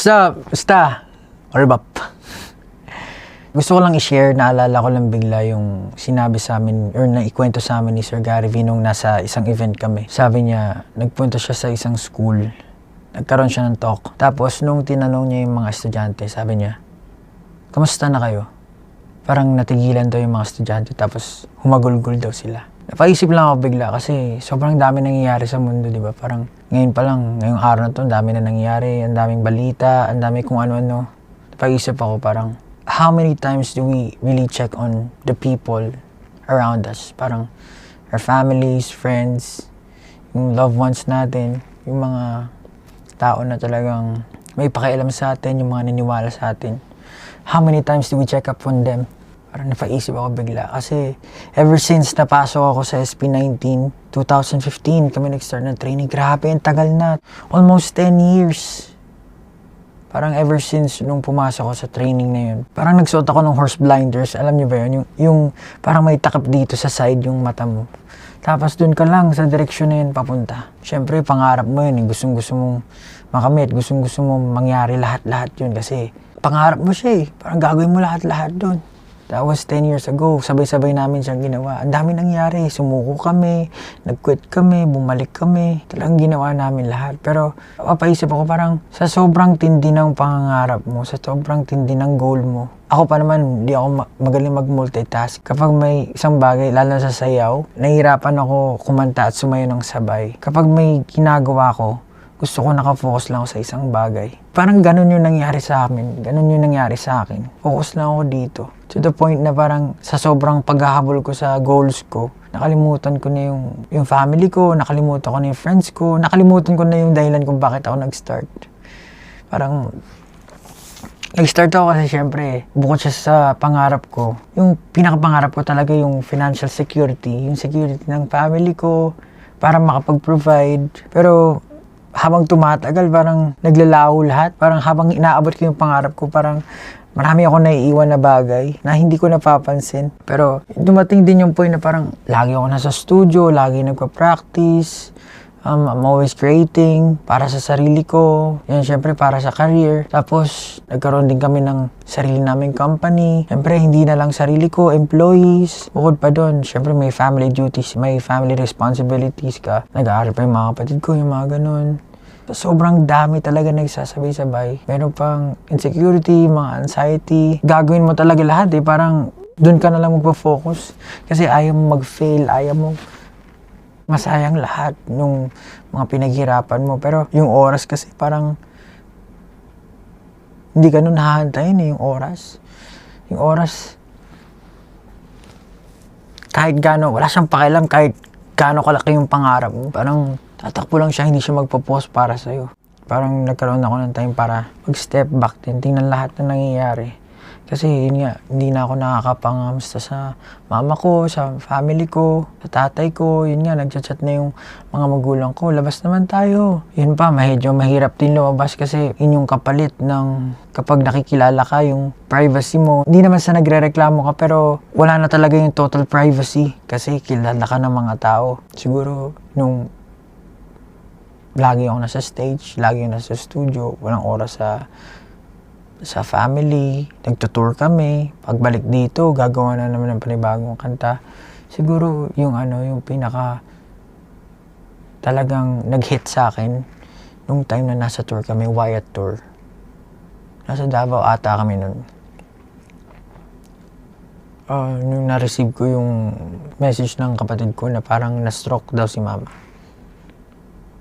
What's up? Basta? Or bap? Gusto ko lang i-share, naalala ko lang bigla yung sinabi sa amin or naikwento sa amin ni Sir Gary V nung nasa isang event kami. Sabi niya, nagpunta siya sa isang school. Nagkaroon siya ng talk. Tapos nung tinanong niya yung mga estudyante, sabi niya, kamusta na kayo? Parang natigilan daw yung mga estudyante tapos humagulgol daw sila. Napaisip lang ako bigla kasi sobrang dami nangyayari sa mundo, di ba? Parang ngayon pa lang, ngayong araw na to, ang dami na nangyayari, ang daming balita, ang dami kung ano-ano. Napaisip ako parang, how many times do we really check on the people around us? Parang our families, friends, yung loved ones natin, yung mga tao na talagang may pakialam sa atin, yung mga naniniwala sa atin. How many times do we check up on them? Parang napaisip ako bigla. Kasi ever since napasok ako sa SB19, 2015 kami nag-start ng training. Grabe, ang tagal na. Almost 10 years. Parang ever since nung pumasok ako sa training na yun. Parang nagsuot ako ng horse blinders. Alam niyo ba yun? Yung parang may takip dito sa side yung mata mo. Tapos dun ka lang sa direksyon na yun papunta. Siyempre, pangarap mo yun. Gustong-gusto mong makamit. Gustong-gusto mong mangyari lahat-lahat yun. Kasi pangarap mo siya eh. Parang gagawin mo lahat-lahat dun. That was 10 years ago. Sabay-sabay namin siyang ginawa. Ang dami nangyari. Sumuko kami, nag-quit kami, bumalik kami. Talagang ginawa namin lahat. Pero mapaisip ako parang sa sobrang tindi ng pangangarap mo, sa sobrang tindi ng goal mo. Ako pa naman, hindi ako magaling mag-multitask. Kapag may isang bagay, lalo sa sayaw, nahihirapan ako kumanta at sumayo ng sabay. Kapag may ginagawa ko, gusto ko nakafocus lang ako sa isang bagay. Parang ganun yung nangyari sa amin. Ganun yung nangyari sa akin. Focus lang ako dito. To the point na parang sa sobrang paghahabol ko sa goals ko, nakalimutan ko na yung family ko, nakalimutan ko na yung friends ko, nakalimutan ko na yung dahilan kung bakit ako nag-start. Parang nag-start ako kasi syempre, bukod siya sa pangarap ko, yung pinakapangarap ko talaga yung financial security, yung security ng family ko, para makapag-provide. Pero habang tumatagal, parang naglalaho lahat. Parang habang inaabot ko yung pangarap ko, parang marami ako naiiwan na bagay na hindi ko napapansin. Pero dumating din yung point na parang lagi ako nasa studio, lagi nagpa-practice. I'm always creating para sa sarili ko. Yan, syempre para sa career. Tapos, nagkaroon din kami ng sarili naming company. Syempre, hindi na lang sarili ko, employees. Bukod pa doon, syempre may family duties, may family responsibilities ka. Nag-aaral pa yung mga kapatid ko, yung mga ganun. Sobrang dami talaga nagsasabay-sabay. Meron pang insecurity, mga anxiety. Gagawin mo talaga lahat eh. Parang doon ka na lang magpo-focus. Kasi ayaw mo mag-fail, ayaw mo masayang lahat nung mga pinaghirapan mo. Pero yung oras kasi parang hindi ka nun hahantayin eh, yung oras. Yung oras, kahit gaano, wala siyang pakialam kahit gaano kalaki yung pangarap mo. Parang tatakbo lang siya, hindi siya magpo-pause para sa'yo. Parang nagkaroon ako ng time para mag-step back din, tingnan lahat na nangyayari. Kasi yun nga, hindi na ako nakakapangamusta sa mama ko, sa family ko, sa tatay ko. Yun nga, nagchat-chat na yung mga magulang ko, labas naman tayo. Yun pa, medyo mahirap din lumabas kasi yun yung kapalit ng kapag nakikilala ka, yung privacy mo. Hindi naman sa nagre-reklamo ka, pero wala na talaga yung total privacy kasi kilala ka ng mga tao. Siguro, nung lagi ako nasa stage, lagi ako nasa studio, walang oras sa family, nagtutour kami, pagbalik dito, gagawa na naman ng panibagong kanta. Siguro yung yung pinaka talagang nag-hit sa akin nung time na nasa tour kami, Wyatt Tour. Nasa Davao ata kami nun. Nung na-receive ko yung message ng kapatid ko na parang na-stroke daw si mama.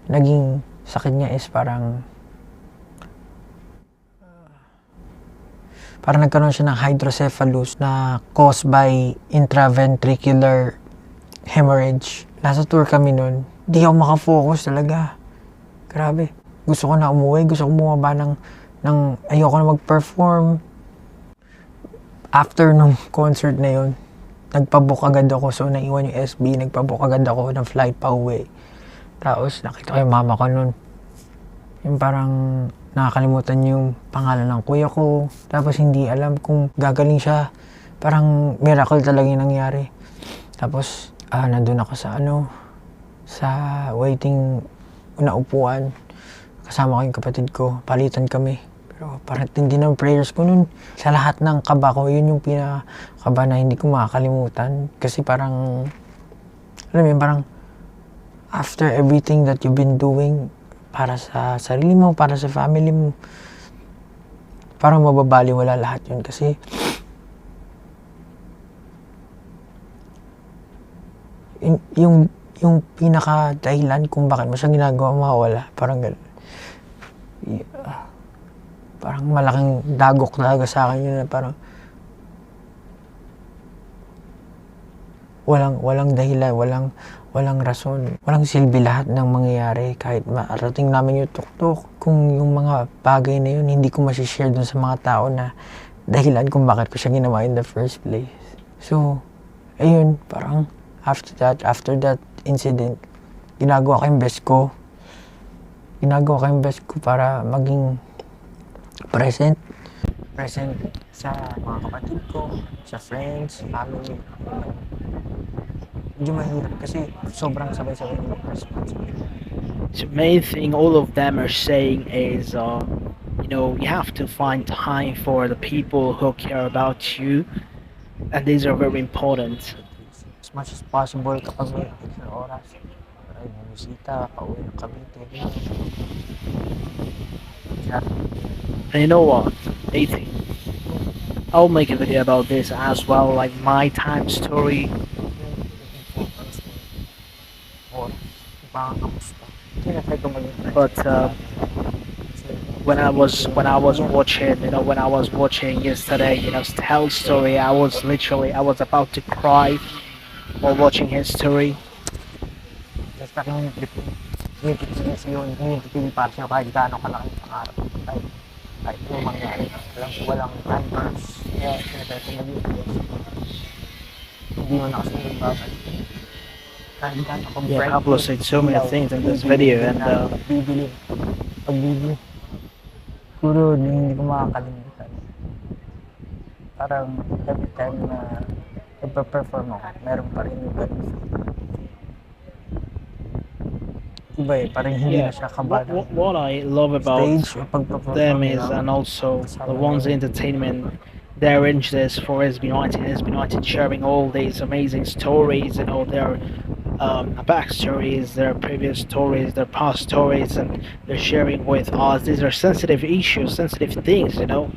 Naging sakit niya is parang nagkaroon siya ng hydrocephalus na caused by intraventricular hemorrhage. Nasa tour kami nun. Di ako makafocus talaga. Grabe. Gusto ko na umuwi. Gusto ko bumaba ng ayoko na mag-perform. After nung concert na yun, nagpabook agad ako. So, naiwan yung SB. Nagpabook agad ako ng flight pa uwi. Tapos, nakita ko yung mama ko nun. Yung parang nakakalimutan yung pangalan ng kuya ko. Tapos hindi alam kung gagaling siya. Parang miracle talaga yung nangyari. Tapos nandun ako sa waiting na upuan. Kasama ko yung kapatid ko. Palitan kami. Pero parang tindi ng prayers ko nun. Sa lahat ng kaba ko, yun yung pinakaba na hindi ko makakalimutan. Kasi parang, alam mo yun, parang after everything that you've been doing para sa sarili mo, para sa family mo, parang mababaliwala lahat yun. Kasi yung pinaka dahilan kung bakit mo siya ginagawa mawawala, parang gano'n. Parang malaking dagok talaga sa akin yun na parang walang dahilan, walang rason, walang silbi lahat ng mangyayari kahit marating namin yung tuktok. Kung yung mga bagay na yun hindi ko masishare dun sa mga tao na dahilan kung bakit ko siya ginawa in the first place. So, ayun, parang after that incident, ginagawa ko yung best ko. Ginagawa ko yung best ko para maging present sa mga kapatid ko, sa friends, family. Medyo mahirap kasi sobrang sabay-sabay ng responsibility. The main thing all of them are saying is, you have to find time for the people who care about you, and these are very important. As much as possible kapag may extra oras, ay bumisita, pauwi ng Cavite. And you know what? I'll make a video about this as well, like my time story. But when I was watching, when I was watching yesterday, Stel's story, I was about to cry while watching his story. Just yung para siya kahit gaano kalaking pangarap. Kahit yung mangyari. Walang timers. Kaya sinatay ko mag-iipos. Hindi mo nakasunod yung babalik. Kahit gaano kong Yeah, Pablo said so many things in this video, and pagbibili. Siguro hindi ko makakalimutan. Parang every time na nagpa-perform ako, meron pa rin yung ganun. Iba parang hindi na siya kabado. What I love about Stage o pagpa-perform them is, nila. and also the ones entertainment, they arrange this for SB United sharing all these amazing stories, their backstories, their previous stories, their past stories, and they're sharing with us. These are sensitive issues, sensitive things. Yung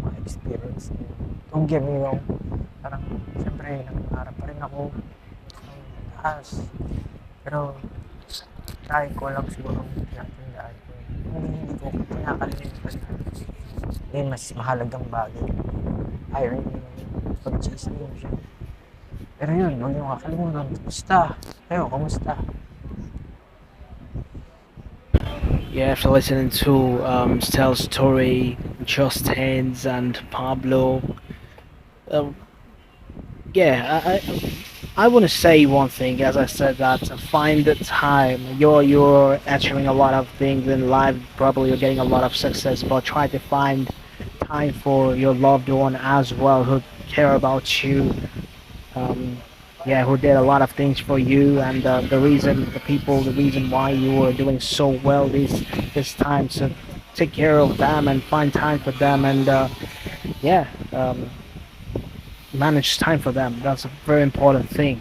mga experience. Don't get me wrong. Parang, siyempre, nangarap pa rin ako ng taas. Pero, try ko lang siguro pinatandaan ko. Hindi ko pinakalimutan na may mas mahalagang bagay. Irony yung pag-chase niyo siya. Pero yun, huwag niyo kakalimutan. Kumusta? Kayo, kumusta? Yeah, after listening to Stel's story, Justin's, and Pablo, yeah, I want to say one thing. As I said, that find the time. You're achieving a lot of things in life. Probably you're getting a lot of success, but try to find time for your loved one as well, who care about you. Who did a lot of things for you, and the reason why you were doing so well this time. So take care of them and find time for them, and manage time for them. That's a very important thing,